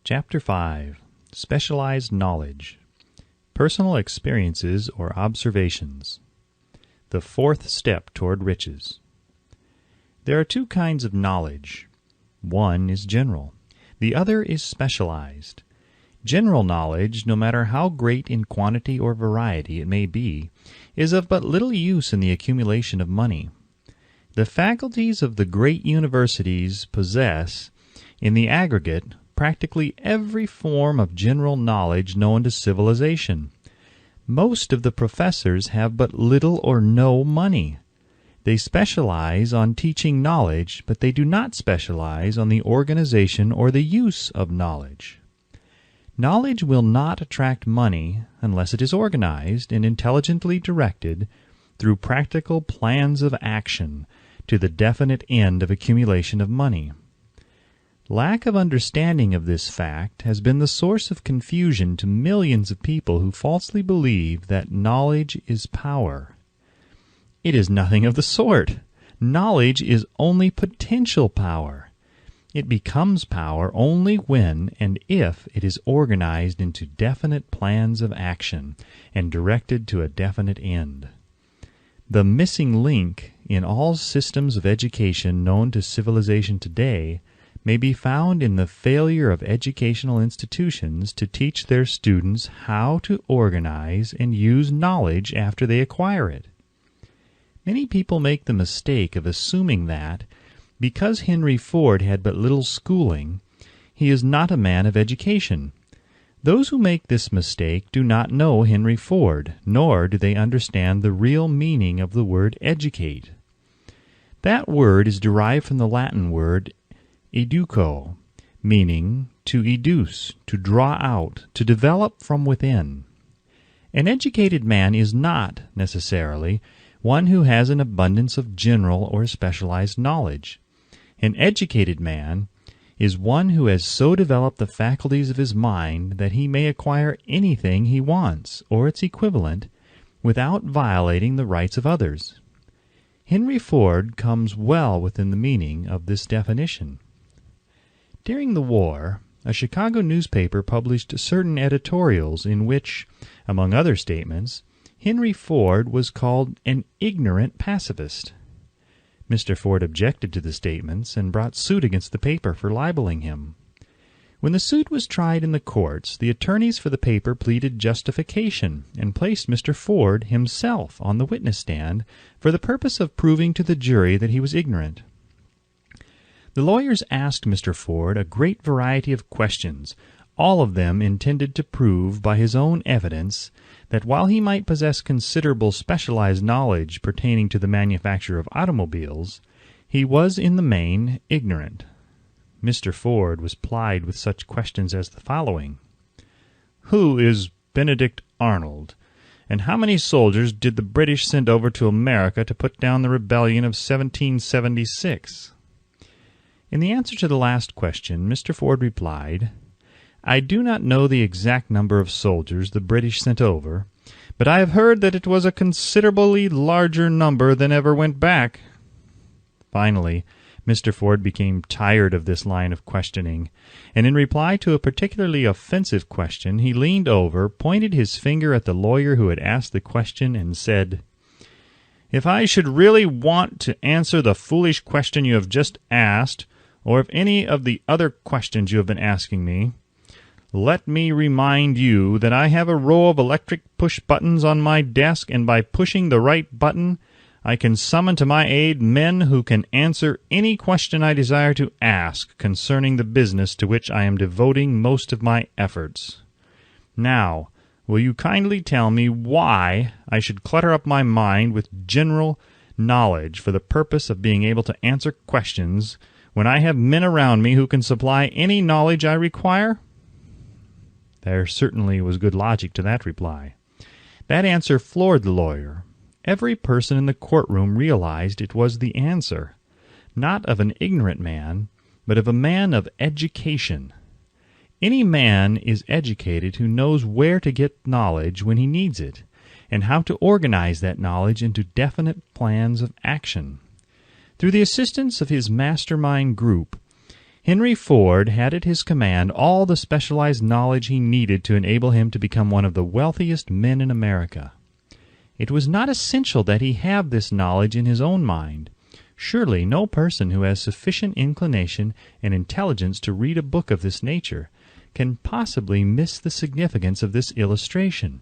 Chapter 5. Specialized Knowledge. Personal Experiences or Observations. The fourth step toward riches. There are two kinds of knowledge. One is general. The other is specialized. General knowledge, no matter how great in quantity or variety it may be, is of but little use in the accumulation of money. The faculties of the great universities possess, in the aggregate, practically every form of general knowledge known to civilization. Most of the professors have but little or no money. They specialize on teaching knowledge, but they do not specialize on the organization or the use of knowledge. Knowledge will not attract money unless it is organized and intelligently directed through practical plans of action to the definite end of accumulation of money. Lack of understanding of this fact has been the source of confusion to millions of people who falsely believe that knowledge is power. It is nothing of the sort. Knowledge is only potential power. It becomes power only when and if it is organized into definite plans of action and directed to a definite end. The missing link in all systems of education known to civilization today may be found in the failure of educational institutions to teach their students how to organize and use knowledge after they acquire it. Many people make the mistake of assuming that, because Henry Ford had but little schooling, he is not a man of education. Those who make this mistake do not know Henry Ford, nor do they understand the real meaning of the word educate. That word is derived from the Latin word educo, meaning to educe, to draw out, to develop from within. An educated man is not, necessarily, one who has an abundance of general or specialized knowledge. An educated man is one who has so developed the faculties of his mind that he may acquire anything he wants, or its equivalent, without violating the rights of others. Henry Ford comes well within the meaning of this definition. During the war, a Chicago newspaper published certain editorials in which, among other statements, Henry Ford was called an ignorant pacifist. Mr. Ford objected to the statements and brought suit against the paper for libeling him. When the suit was tried in the courts, the attorneys for the paper pleaded justification and placed Mr. Ford himself on the witness stand for the purpose of proving to the jury that he was ignorant. The lawyers asked Mr. Ford a great variety of questions, all of them intended to prove by his own evidence that while he might possess considerable specialized knowledge pertaining to the manufacture of automobiles, he was in the main ignorant. Mr. Ford was plied with such questions as the following. Who is Benedict Arnold, and how many soldiers did the British send over to America to put down the rebellion of 1776? In the answer to the last question, Mr. Ford replied, I do not know the exact number of soldiers the British sent over, but I have heard that it was a considerably larger number than ever went back. Finally, Mr. Ford became tired of this line of questioning, and in reply to a particularly offensive question, he leaned over, pointed his finger at the lawyer who had asked the question, and said, If I should really want to answer the foolish question you have just asked, or if any of the other questions you have been asking me, let me remind you that I have a row of electric push buttons on my desk, and by pushing the right button, I can summon to my aid men who can answer any question I desire to ask concerning the business to which I am devoting most of my efforts. Now, will you kindly tell me why I should clutter up my mind with general knowledge for the purpose of being able to answer questions when I have men around me who can supply any knowledge I require? There certainly was good logic to that reply. That answer floored the lawyer. Every person in the courtroom realized it was the answer, not of an ignorant man, but of a man of education. Any man is educated who knows where to get knowledge when he needs it, and how to organize that knowledge into definite plans of action. Through the assistance of his mastermind group, Henry Ford had at his command all the specialized knowledge he needed to enable him to become one of the wealthiest men in America. It was not essential that he have this knowledge in his own mind. Surely no person who has sufficient inclination and intelligence to read a book of this nature can possibly miss the significance of this illustration.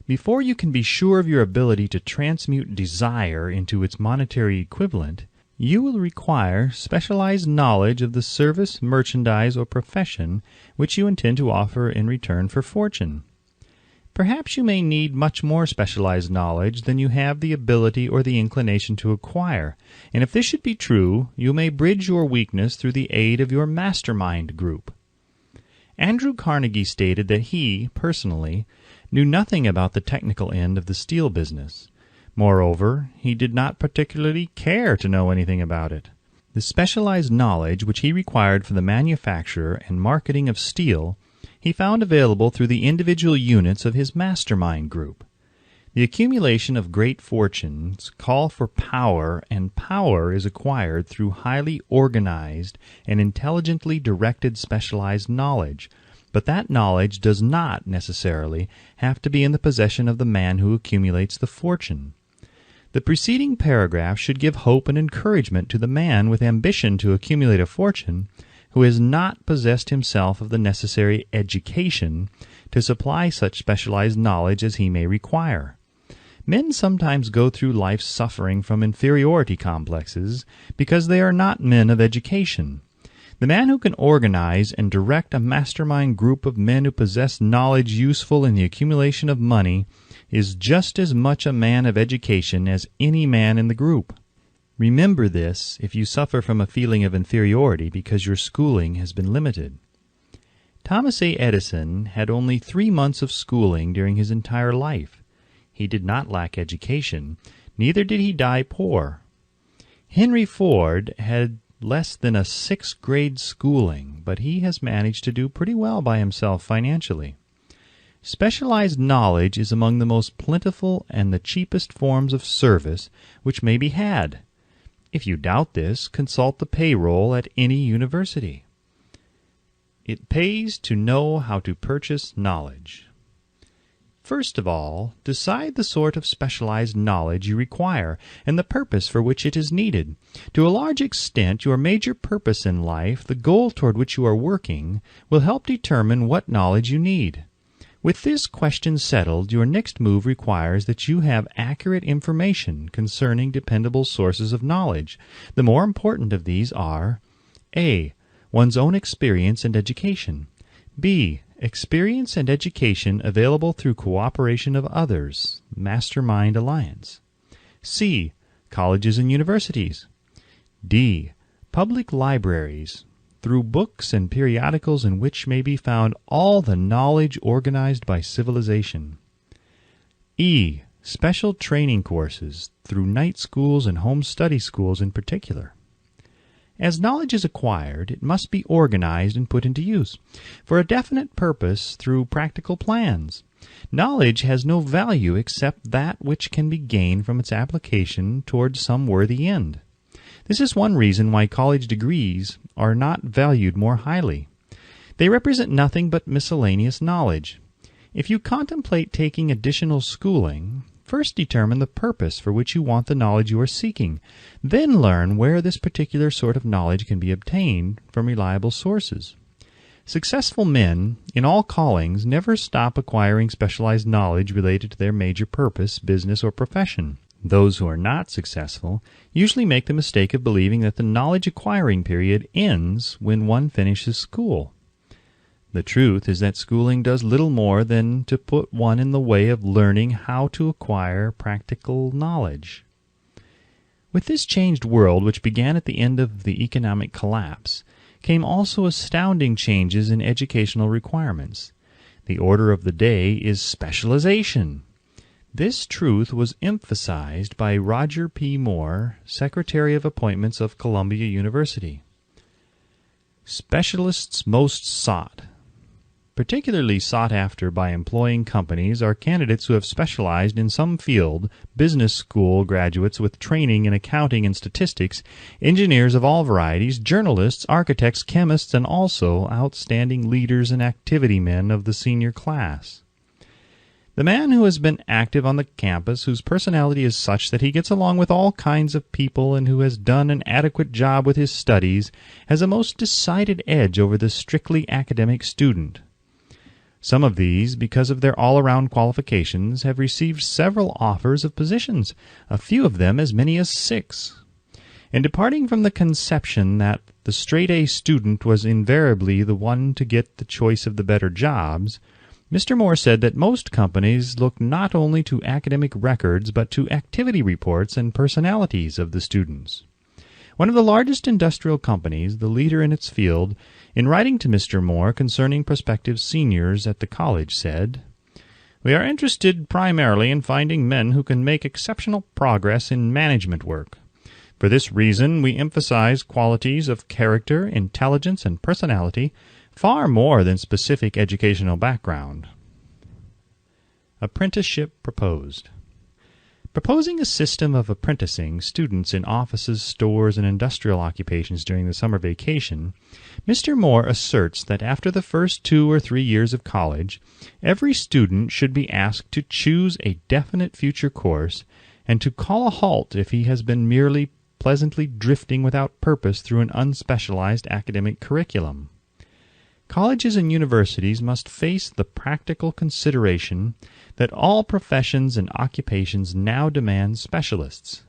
Before you can be sure of your ability to transmute desire into its monetary equivalent, you will require specialized knowledge of the service, merchandise, or profession which you intend to offer in return for fortune. Perhaps you may need much more specialized knowledge than you have the ability or the inclination to acquire, and if this should be true, you may bridge your weakness through the aid of your mastermind group. Andrew Carnegie stated that he, personally, knew nothing about the technical end of the steel business. Moreover, he did not particularly care to know anything about it. The specialized knowledge which he required for the manufacture and marketing of steel he found available through the individual units of his mastermind group. The accumulation of great fortunes call for power, and power is acquired through highly organized and intelligently directed specialized knowledge, but that knowledge does not necessarily have to be in the possession of the man who accumulates the fortune. The preceding paragraph should give hope and encouragement to the man with ambition to accumulate a fortune who has not possessed himself of the necessary education to supply such specialized knowledge as he may require. Men sometimes go through life suffering from inferiority complexes because they are not men of education. The man who can organize and direct a mastermind group of men who possess knowledge useful in the accumulation of money is just as much a man of education as any man in the group. Remember this if you suffer from a feeling of inferiority because your schooling has been limited. Thomas A. Edison had only 3 months of schooling during his entire life. He did not lack education, neither did he die poor. Henry Ford had less than a 6th grade schooling, but he has managed to do pretty well by himself financially. Specialized knowledge is among the most plentiful and the cheapest forms of service which may be had. If you doubt this, consult the payroll at any university. It pays to know how to purchase knowledge. First of all, decide the sort of specialized knowledge you require and the purpose for which it is needed. To a large extent, your major purpose in life, the goal toward which you are working, will help determine what knowledge you need. With this question settled, your next move requires that you have accurate information concerning dependable sources of knowledge. The more important of these are A. One's own experience and education. B. Experience and education available through cooperation of others, Mastermind Alliance. C. Colleges and universities. D. Public libraries, through books and periodicals in which may be found all the knowledge organized by civilization. E. Special training courses, through night schools and home study schools in particular. As knowledge is acquired, it must be organized and put into use for a definite purpose through practical plans. Knowledge has no value except that which can be gained from its application toward some worthy end. This is one reason why college degrees are not valued more highly. They represent nothing but miscellaneous knowledge. If you contemplate taking additional schooling, first determine the purpose for which you want the knowledge you are seeking. Then learn where this particular sort of knowledge can be obtained from reliable sources. Successful men in all callings never stop acquiring specialized knowledge related to their major purpose, business, or profession. Those who are not successful usually make the mistake of believing that the knowledge acquiring period ends when one finishes school. The truth is that schooling does little more than to put one in the way of learning how to acquire practical knowledge. With this changed world, which began at the end of the economic collapse, came also astounding changes in educational requirements. The order of the day is specialization. This truth was emphasized by Roger P. Moore, Secretary of Appointments of Columbia University. Specialists most sought. Particularly sought after by employing companies are candidates who have specialized in some field, business school graduates with training in accounting and statistics, engineers of all varieties, journalists, architects, chemists, and also outstanding leaders and activity men of the senior class. The man who has been active on the campus, whose personality is such that he gets along with all kinds of people and who has done an adequate job with his studies, has a most decided edge over the strictly academic student. Some of these, because of their all-around qualifications, have received several offers of positions, a few of them as many as 6. In departing from the conception that the straight-A student was invariably the one to get the choice of the better jobs, Mr. Moore said that most companies look not only to academic records but to activity reports and personalities of the students. One of the largest industrial companies, the leader in its field, in writing to Mr. Moore concerning prospective seniors at the college, said, "We are interested primarily in finding men who can make exceptional progress in management work. For this reason we emphasize qualities of character, intelligence, and personality far more than specific educational background." Apprenticeship proposed. Proposing a system of apprenticing students in offices, stores, and industrial occupations during the summer vacation, Mr. Moore asserts that after the first 2 or 3 years of college, every student should be asked to choose a definite future course and to call a halt if he has been merely pleasantly drifting without purpose through an unspecialized academic curriculum. Colleges and universities must face the practical consideration that all professions and occupations now demand specialists,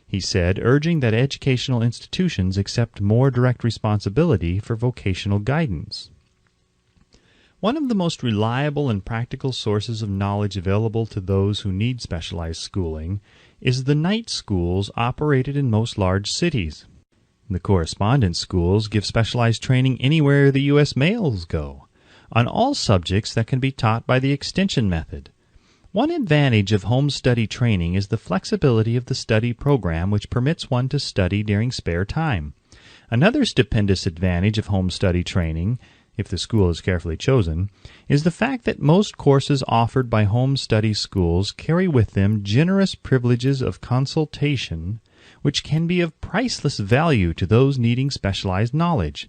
he said, urging that educational institutions accept more direct responsibility for vocational guidance. One of the most reliable and practical sources of knowledge available to those who need specialized schooling is the night schools operated in most large cities. The correspondence schools give specialized training anywhere the U.S. mails go, on all subjects that can be taught by the extension method. One advantage of home study training is the flexibility of the study program, which permits one to study during spare time. Another stupendous advantage of home study training, if the school is carefully chosen, is the fact that most courses offered by home study schools carry with them generous privileges of consultation, which can be of priceless value to those needing specialized knowledge.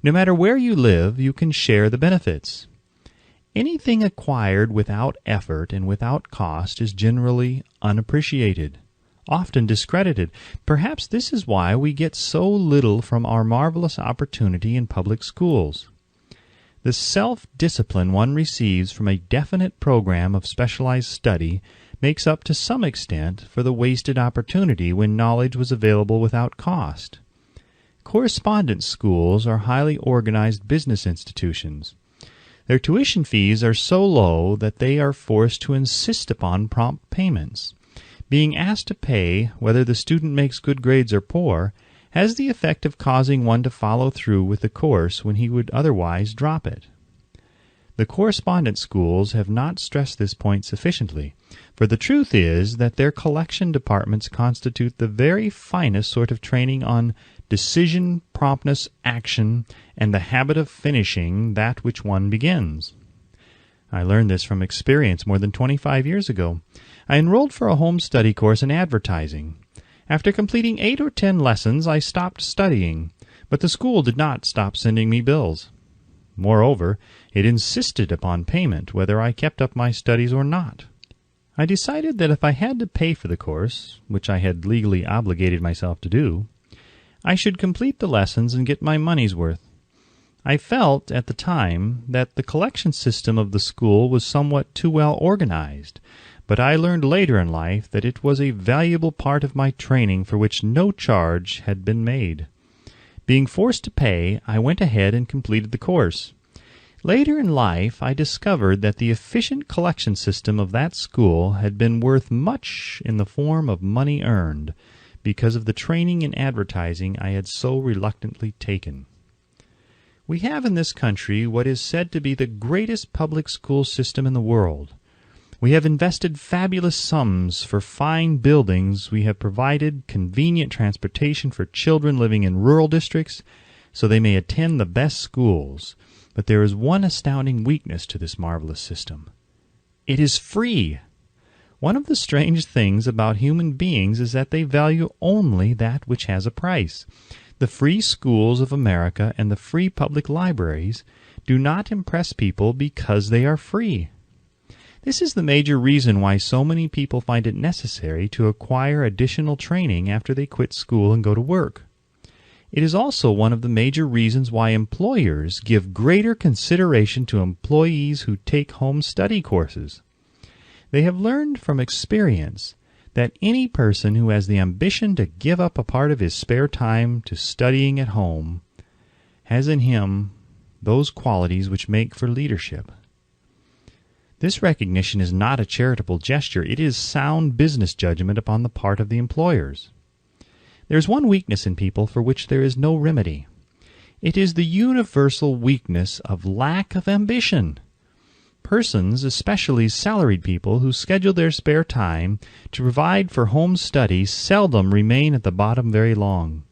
No matter where you live, you can share the benefits. Anything acquired without effort and without cost is generally unappreciated, often discredited. Perhaps this is why we get so little from our marvelous opportunity in public schools. The self-discipline one receives from a definite program of specialized study makes up to some extent for the wasted opportunity when knowledge was available without cost. Correspondence schools are highly organized business institutions. Their tuition fees are so low that they are forced to insist upon prompt payments. Being asked to pay, whether the student makes good grades or poor, has the effect of causing one to follow through with the course when he would otherwise drop it. The correspondence schools have not stressed this point sufficiently, for the truth is that their collection departments constitute the very finest sort of training on decision, promptness, action, and the habit of finishing that which one begins. I learned this from experience more than 25 years ago. I enrolled for a home study course in advertising. After completing 8 or 10 lessons, I stopped studying, but the school did not stop sending me bills. Moreover, it insisted upon payment whether I kept up my studies or not. I decided that if I had to pay for the course, which I had legally obligated myself to do, I should complete the lessons and get my money's worth. I felt at the time that the collection system of the school was somewhat too well organized, but I learned later in life that it was a valuable part of my training for which no charge had been made. Being forced to pay, I went ahead and completed the course. Later in life, I discovered that the efficient collection system of that school had been worth much in the form of money earned, because of the training in advertising I had so reluctantly taken. We have in this country what is said to be the greatest public school system in the world. We have invested fabulous sums for fine buildings. We have provided convenient transportation for children living in rural districts so they may attend the best schools. But there is one astounding weakness to this marvelous system. It is free. One of the strange things about human beings is that they value only that which has a price. The free schools of America and the free public libraries do not impress people because they are free. This is the major reason why so many people find it necessary to acquire additional training after they quit school and go to work. It is also one of the major reasons why employers give greater consideration to employees who take home study courses. They have learned from experience that any person who has the ambition to give up a part of his spare time to studying at home has in him those qualities which make for leadership. This recognition is not a charitable gesture. It is sound business judgment upon the part of the employers. There is one weakness in people for which there is no remedy. It is the universal weakness of lack of ambition. Persons, especially salaried people, who schedule their spare time to provide for home study seldom remain at the bottom very long.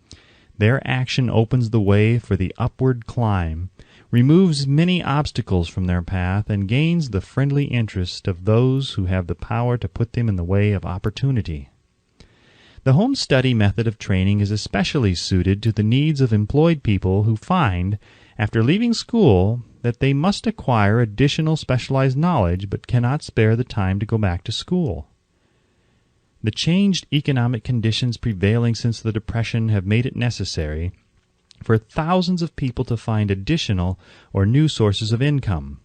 Their action opens the way for the upward climb, removes many obstacles from their path, and gains the friendly interest of those who have the power to put them in the way of opportunity. The home study method of training is especially suited to the needs of employed people who find, after leaving school, that they must acquire additional specialized knowledge but cannot spare the time to go back to school. The changed economic conditions prevailing since the Depression have made it necessary for thousands of people to find additional or new sources of income.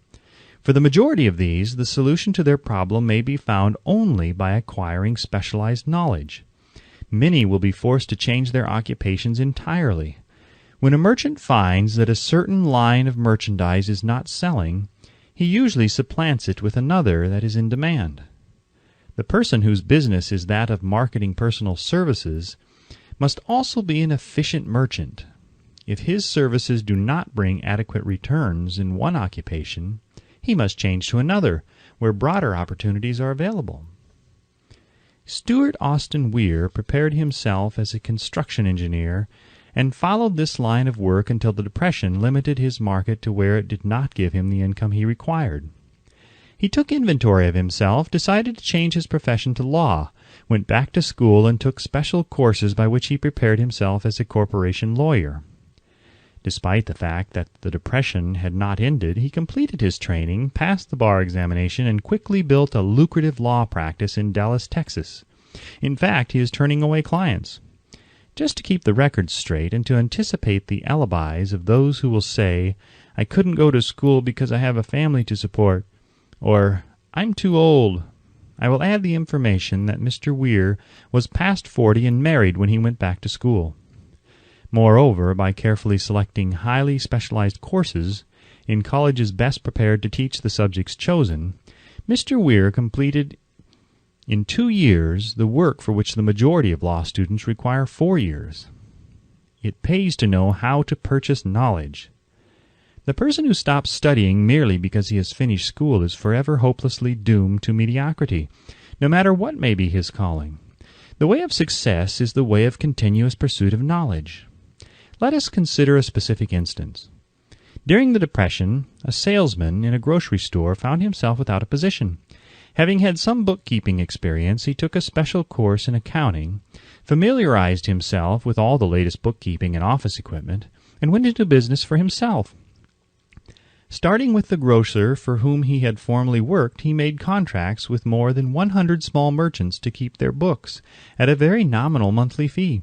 For the majority of these, the solution to their problem may be found only by acquiring specialized knowledge. Many will be forced to change their occupations entirely. When a merchant finds that a certain line of merchandise is not selling, he usually supplants it with another that is in demand. The person whose business is that of marketing personal services must also be an efficient merchant. If his services do not bring adequate returns in one occupation, he must change to another, where broader opportunities are available. Stuart Austin Weir prepared himself as a construction engineer and followed this line of work until the Depression limited his market to where it did not give him the income he required. He took inventory of himself, decided to change his profession to law, went back to school, and took special courses by which he prepared himself as a corporation lawyer. Despite the fact that the Depression had not ended, he completed his training, passed the bar examination, and quickly built a lucrative law practice in Dallas, Texas. In fact, he is turning away clients. Just to keep the records straight and to anticipate the alibis of those who will say, "I couldn't go to school because I have a family to support," or "I'm too old," I will add the information that Mr. Weir was past 40 and married when he went back to school. Moreover, by carefully selecting highly specialized courses in colleges best prepared to teach the subjects chosen, Mr. Weir completed in 2 years the work for which the majority of law students require 4 years. It pays to know how to purchase knowledge. The person who stops studying merely because he has finished school is forever hopelessly doomed to mediocrity, no matter what may be his calling. The way of success is the way of continuous pursuit of knowledge. Let us consider a specific instance. During the Depression, a salesman in a grocery store found himself without a position. Having had some bookkeeping experience, he took a special course in accounting, familiarized himself with all the latest bookkeeping and office equipment, and went into business for himself. Starting with the grocer for whom he had formerly worked, he made contracts with more than 100 small merchants to keep their books at a very nominal monthly fee.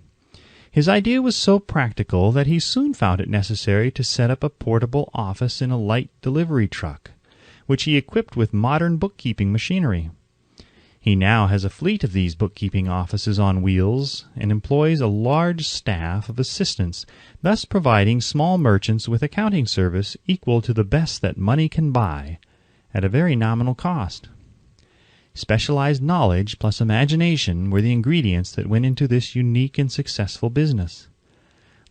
His idea was so practical that he soon found it necessary to set up a portable office in a light delivery truck, which he equipped with modern bookkeeping machinery. He now has a fleet of these bookkeeping offices on wheels and employs a large staff of assistants, thus providing small merchants with accounting service equal to the best that money can buy at a very nominal cost. Specialized knowledge plus imagination were the ingredients that went into this unique and successful business.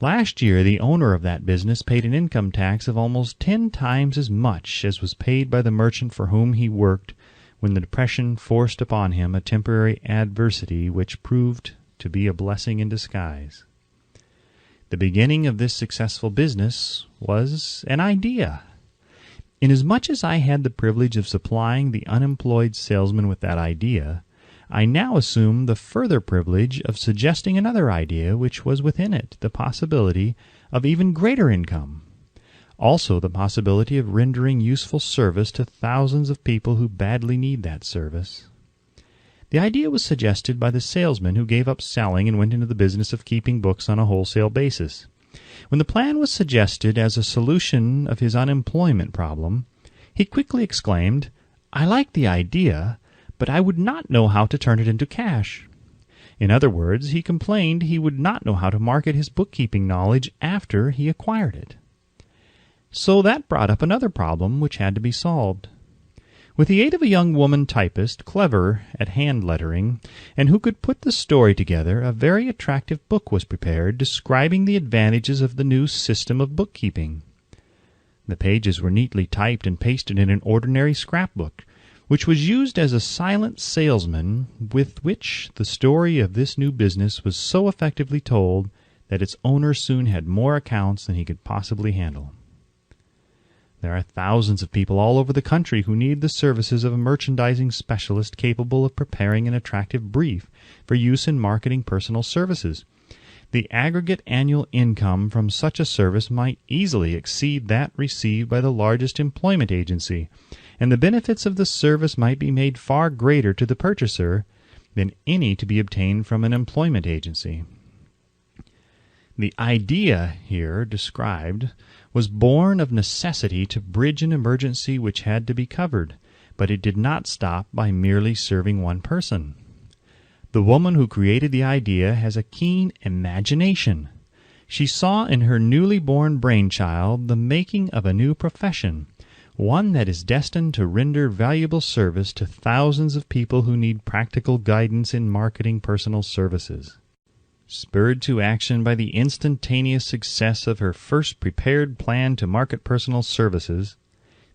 Last year, the owner of that business paid an income tax of almost 10 times as much as was paid by the merchant for whom he worked when the Depression forced upon him a temporary adversity which proved to be a blessing in disguise. The beginning of this successful business was an idea. Inasmuch as I had the privilege of supplying the unemployed salesman with that idea, I now assume the further privilege of suggesting another idea which was within it the possibility of even greater income. Also the possibility of rendering useful service to thousands of people who badly need that service. The idea was suggested by the salesman who gave up selling and went into the business of keeping books on a wholesale basis. When the plan was suggested as a solution of his unemployment problem, he quickly exclaimed, "I like the idea, but I would not know how to turn it into cash." In other words, he complained he would not know how to market his bookkeeping knowledge after he acquired it. So that brought up another problem which had to be solved. With the aid of a young woman typist, clever at hand lettering, and who could put the story together, a very attractive book was prepared describing the advantages of the new system of bookkeeping. The pages were neatly typed and pasted in an ordinary scrapbook, which was used as a silent salesman with which the story of this new business was so effectively told that its owner soon had more accounts than he could possibly handle. There are thousands of people all over the country who need the services of a merchandising specialist capable of preparing an attractive brief for use in marketing personal services. The aggregate annual income from such a service might easily exceed that received by the largest employment agency, and the benefits of the service might be made far greater to the purchaser than any to be obtained from an employment agency. The idea here described was born of necessity to bridge an emergency which had to be covered, but it did not stop by merely serving one person. The woman who created the idea has a keen imagination. She saw in her newly born brainchild the making of a new profession, one that is destined to render valuable service to thousands of people who need practical guidance in marketing personal services. Spurred to action by the instantaneous success of her first prepared plan to market personal services,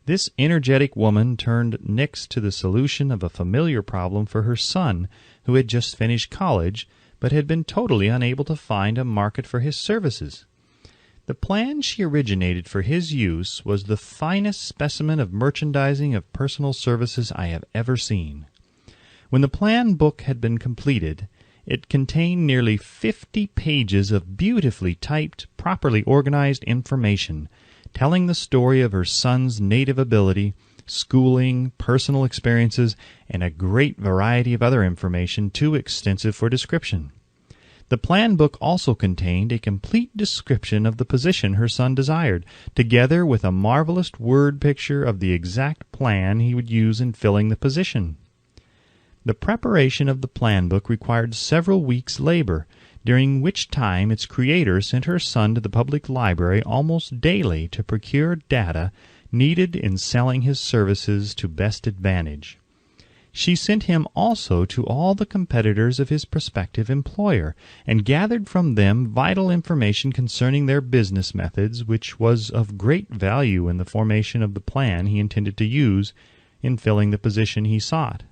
this energetic woman turned next to the solution of a familiar problem for her son, who had just finished college, but had been totally unable to find a market for his services. The plan she originated for his use was the finest specimen of merchandising of personal services I have ever seen. When the plan book had been completed, it contained nearly 50 pages of beautifully typed, properly organized information, telling the story of her son's native ability, schooling, personal experiences, and a great variety of other information too extensive for description. The plan book also contained a complete description of the position her son desired, together with a marvelous word picture of the exact plan he would use in filling the position. The preparation of the plan book required several weeks' labor, during which time its creator sent her son to the public library almost daily to procure data needed in selling his services to best advantage. She sent him also to all the competitors of his prospective employer, and gathered from them vital information concerning their business methods, which was of great value in the formation of the plan he intended to use in filling the position he sought.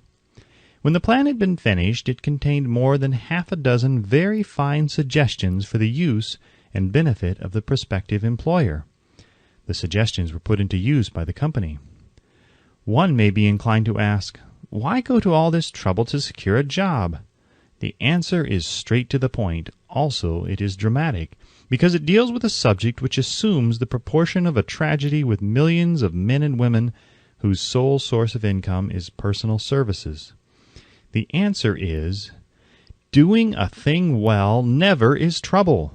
When the plan had been finished, it contained more than half a dozen very fine suggestions for the use and benefit of the prospective employer. The suggestions were put into use by the company. One may be inclined to ask, why go to all this trouble to secure a job? The answer is straight to the point. Also, it is dramatic, because it deals with a subject which assumes the proportion of a tragedy with millions of men and women whose sole source of income is personal services. The answer is, doing a thing well never is trouble.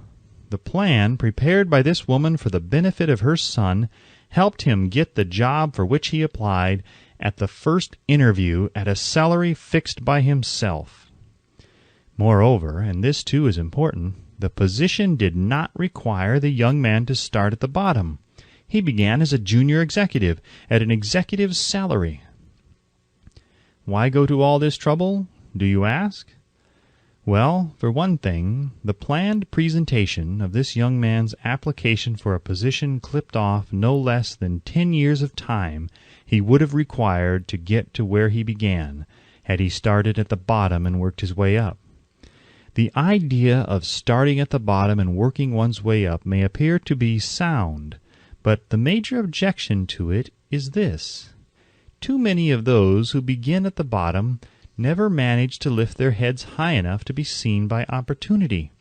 The plan, prepared by this woman for the benefit of her son, helped him get the job for which he applied at the first interview at a salary fixed by himself. Moreover, and this too is important, the position did not require the young man to start at the bottom. He began as a junior executive at an executive's salary. Why go to all this trouble, do you ask? Well, for one thing, the planned presentation of this young man's application for a position clipped off no less than 10 years of time he would have required to get to where he began, had he started at the bottom and worked his way up. The idea of starting at the bottom and working one's way up may appear to be sound, but the major objection to it is this: too many of those who begin at the bottom never manage to lift their heads high enough to be seen by opportunity,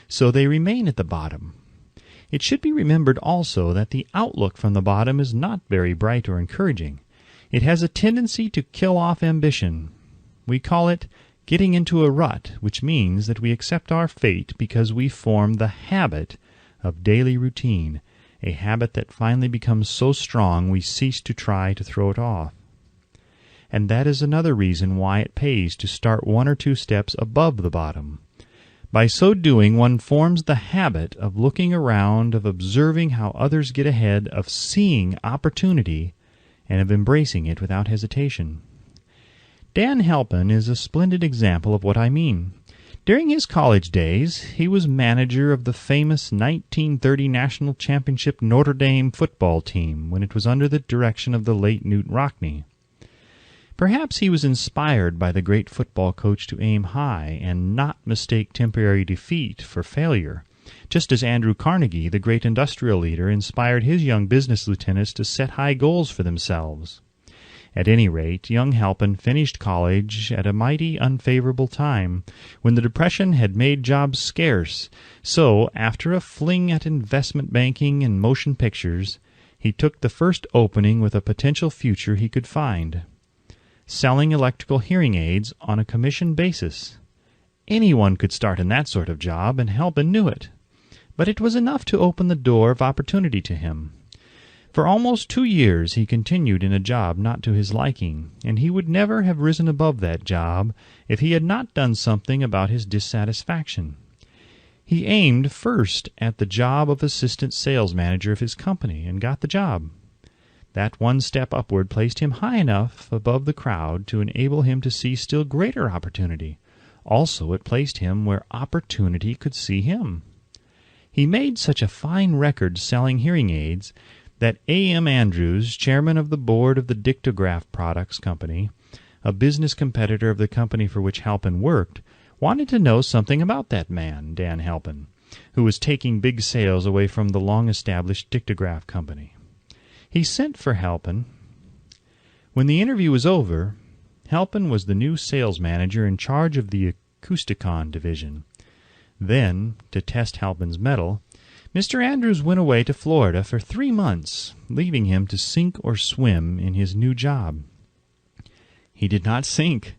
so they remain at the bottom. It should be remembered also that the outlook from the bottom is not very bright or encouraging. It has a tendency to kill off ambition. We call it getting into a rut, which means that we accept our fate because we form the habit of daily routine, a habit that finally becomes so strong we cease to try to throw it off. And that is another reason why it pays to start 1 or 2 steps above the bottom. By so doing, one forms the habit of looking around, of observing how others get ahead, of seeing opportunity, and of embracing it without hesitation. Dan Halpin is a splendid example of what I mean. During his college days, he was manager of the famous 1930 National Championship Notre Dame football team when it was under the direction of the late Knute Rockne. Perhaps he was inspired by the great football coach to aim high and not mistake temporary defeat for failure, just as Andrew Carnegie, the great industrial leader, inspired his young business lieutenants to set high goals for themselves. At any rate, young Halpin finished college at a mighty unfavorable time, when the Depression had made jobs scarce. So, after a fling at investment banking and motion pictures, he took the first opening with a potential future he could find: selling electrical hearing aids on a commission basis. Anyone could start in that sort of job, and Halpin knew it. But it was enough to open the door of opportunity to him. For almost 2 years he continued in a job not to his liking, and he would never have risen above that job if he had not done something about his dissatisfaction. He aimed first at the job of assistant sales manager of his company, and got the job. That one step upward placed him high enough above the crowd to enable him to see still greater opportunity. Also, it placed him where opportunity could see him. He made such a fine record selling hearing aids that A.M. Andrews, chairman of the board of the Dictograph Products Company, a business competitor of the company for which Halpin worked, wanted to know something about that man, Dan Halpin, who was taking big sales away from the long-established Dictograph Company. He sent for Halpin. When the interview was over, Halpin was the new sales manager in charge of the Acousticon division. Then, to test Halpin's mettle, Mr. Andrews went away to Florida for 3 months, leaving him to sink or swim in his new job. He did not sink.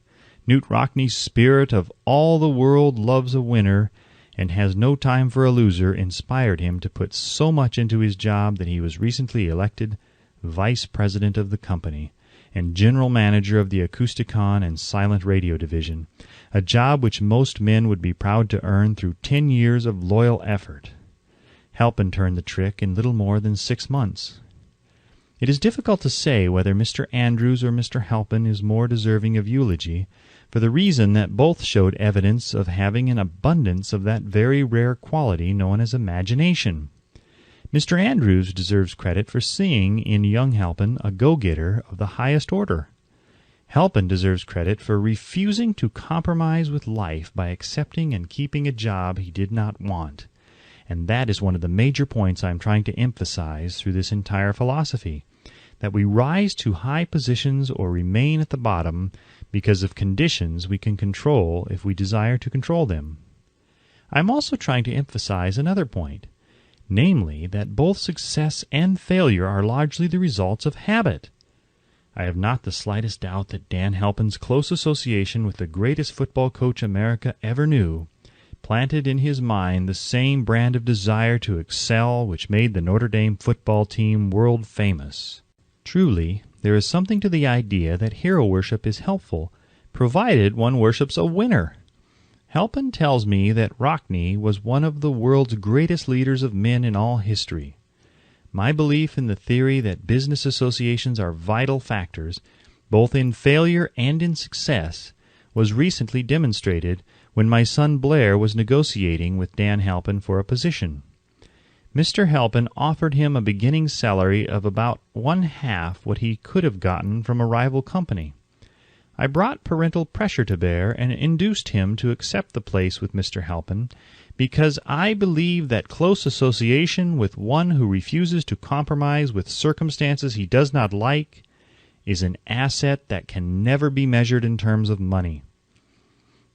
Knute Rockne's spirit of all the world loves a winner and has no time for a loser inspired him to put so much into his job that he was recently elected vice president of the company and general manager of the Acousticon and Silent Radio division, a job which most men would be proud to earn through 10 years of loyal effort. Halpin turned the trick in little more than 6 months. It is difficult to say whether Mr. Andrews or Mr. Halpin is more deserving of eulogy, for the reason that both showed evidence of having an abundance of that very rare quality known as imagination. Mr. Andrews deserves credit for seeing in young Halpin a go-getter of the highest order. Halpin deserves credit for refusing to compromise with life by accepting and keeping a job he did not want. And that is one of the major points I am trying to emphasize through this entire philosophy, that we rise to high positions or remain at the bottom because of conditions we can control if we desire to control them. I am also trying to emphasize another point, namely that both success and failure are largely the results of habit. I have not the slightest doubt that Dan Halpin's close association with the greatest football coach America ever knew planted in his mind the same brand of desire to excel which made the Notre Dame football team world famous. Truly, there is something to the idea that hero worship is helpful, provided one worships a winner. Halpin tells me that Rockne was one of the world's greatest leaders of men in all history. My belief in the theory that business associations are vital factors, both in failure and in success, was recently demonstrated when my son Blair was negotiating with Dan Halpin for a position. Mr. Halpin offered him a beginning salary of about 1/2 what he could have gotten from a rival company. I brought parental pressure to bear and induced him to accept the place with Mr. Halpin because I believe that close association with one who refuses to compromise with circumstances he does not like is an asset that can never be measured in terms of money.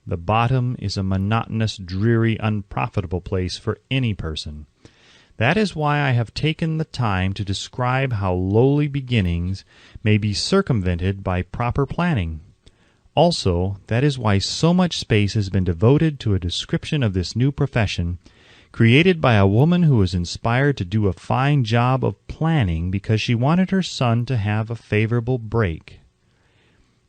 The bottom is a monotonous, dreary, unprofitable place for any person. That is why I have taken the time to describe how lowly beginnings may be circumvented by proper planning. Also, that is why so much space has been devoted to a description of this new profession, created by a woman who was inspired to do a fine job of planning because she wanted her son to have a favorable break.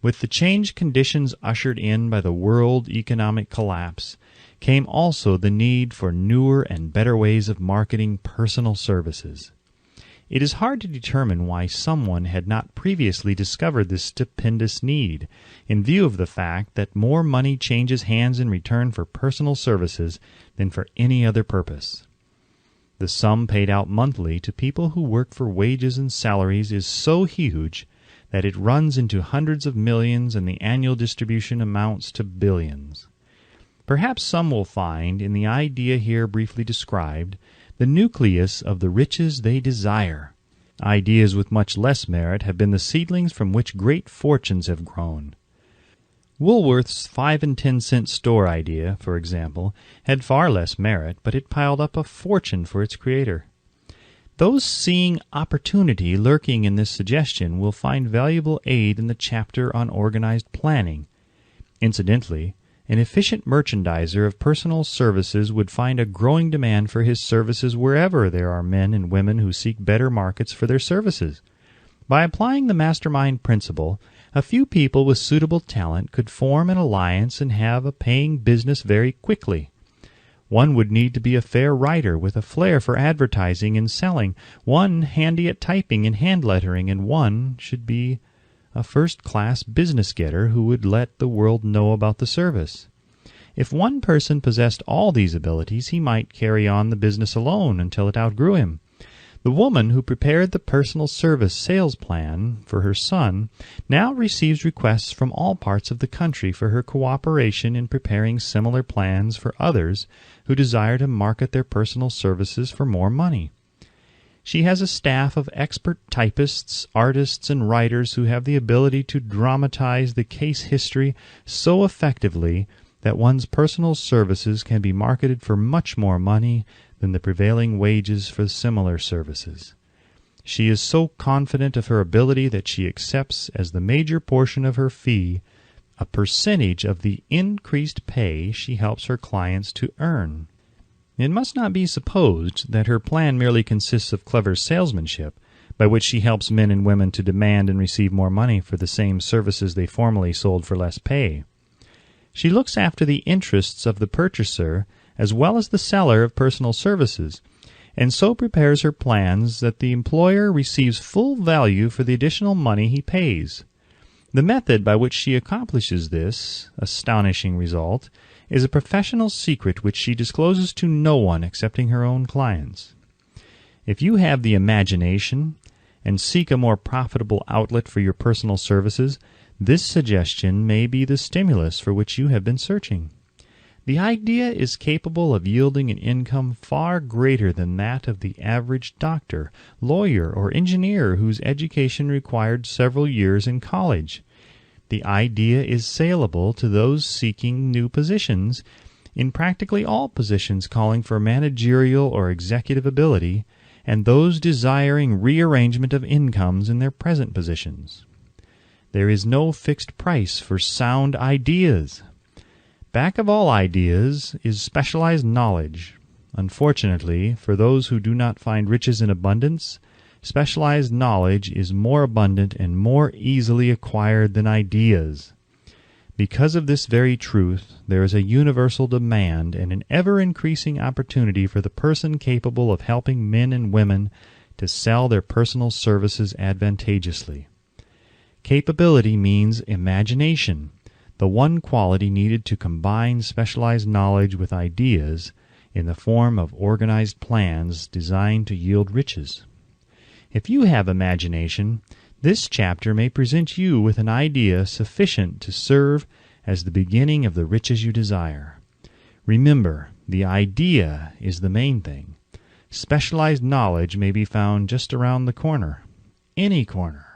With the changed conditions ushered in by the world economic collapse, came also the need for newer and better ways of marketing personal services. It is hard to determine why someone had not previously discovered this stupendous need, in view of the fact that more money changes hands in return for personal services than for any other purpose. The sum paid out monthly to people who work for wages and salaries is so huge that it runs into hundreds of millions, and the annual distribution amounts to billions. Perhaps some will find, in the idea here briefly described, the nucleus of the riches they desire. Ideas with much less merit have been the seedlings from which great fortunes have grown. Woolworth's 5 and 10 cent store idea, for example, had far less merit, but it piled up a fortune for its creator. Those seeing opportunity lurking in this suggestion will find valuable aid in the chapter on organized planning. Incidentally, an efficient merchandiser of personal services would find a growing demand for his services wherever there are men and women who seek better markets for their services. By applying the mastermind principle, a few people with suitable talent could form an alliance and have a paying business very quickly. One would need to be a fair writer with a flair for advertising and selling, one handy at typing and hand lettering, and one should be a first-class business-getter who would let the world know about the service. If one person possessed all these abilities, he might carry on the business alone until it outgrew him. The woman who prepared the personal service sales plan for her son now receives requests from all parts of the country for her cooperation in preparing similar plans for others who desire to market their personal services for more money. She has a staff of expert typists, artists, and writers who have the ability to dramatize the case history so effectively that one's personal services can be marketed for much more money than the prevailing wages for similar services. She is so confident of her ability that she accepts as the major portion of her fee a percentage of the increased pay she helps her clients to earn. It must not be supposed that her plan merely consists of clever salesmanship, by which she helps men and women to demand and receive more money for the same services they formerly sold for less pay. She looks after the interests of the purchaser as well as the seller of personal services, and so prepares her plans that the employer receives full value for the additional money he pays. The method by which she accomplishes this astonishing result is a professional secret which she discloses to no one excepting her own clients. If you have the imagination and seek a more profitable outlet for your personal services, this suggestion may be the stimulus for which you have been searching. The idea is capable of yielding an income far greater than that of the average doctor, lawyer, or engineer whose education required several years in college. The idea is saleable to those seeking new positions, in practically all positions calling for managerial or executive ability, and those desiring rearrangement of incomes in their present positions. There is no fixed price for sound ideas. Back of all ideas is specialized knowledge. Unfortunately, for those who do not find riches in abundance, specialized knowledge is more abundant and more easily acquired than ideas. Because of this very truth, there is a universal demand and an ever-increasing opportunity for the person capable of helping men and women to sell their personal services advantageously. Capability means imagination, the one quality needed to combine specialized knowledge with ideas in the form of organized plans designed to yield riches. If you have imagination, this chapter may present you with an idea sufficient to serve as the beginning of the riches you desire. Remember, The idea is the main thing. Specialized knowledge may be found just around the corner. Any corner.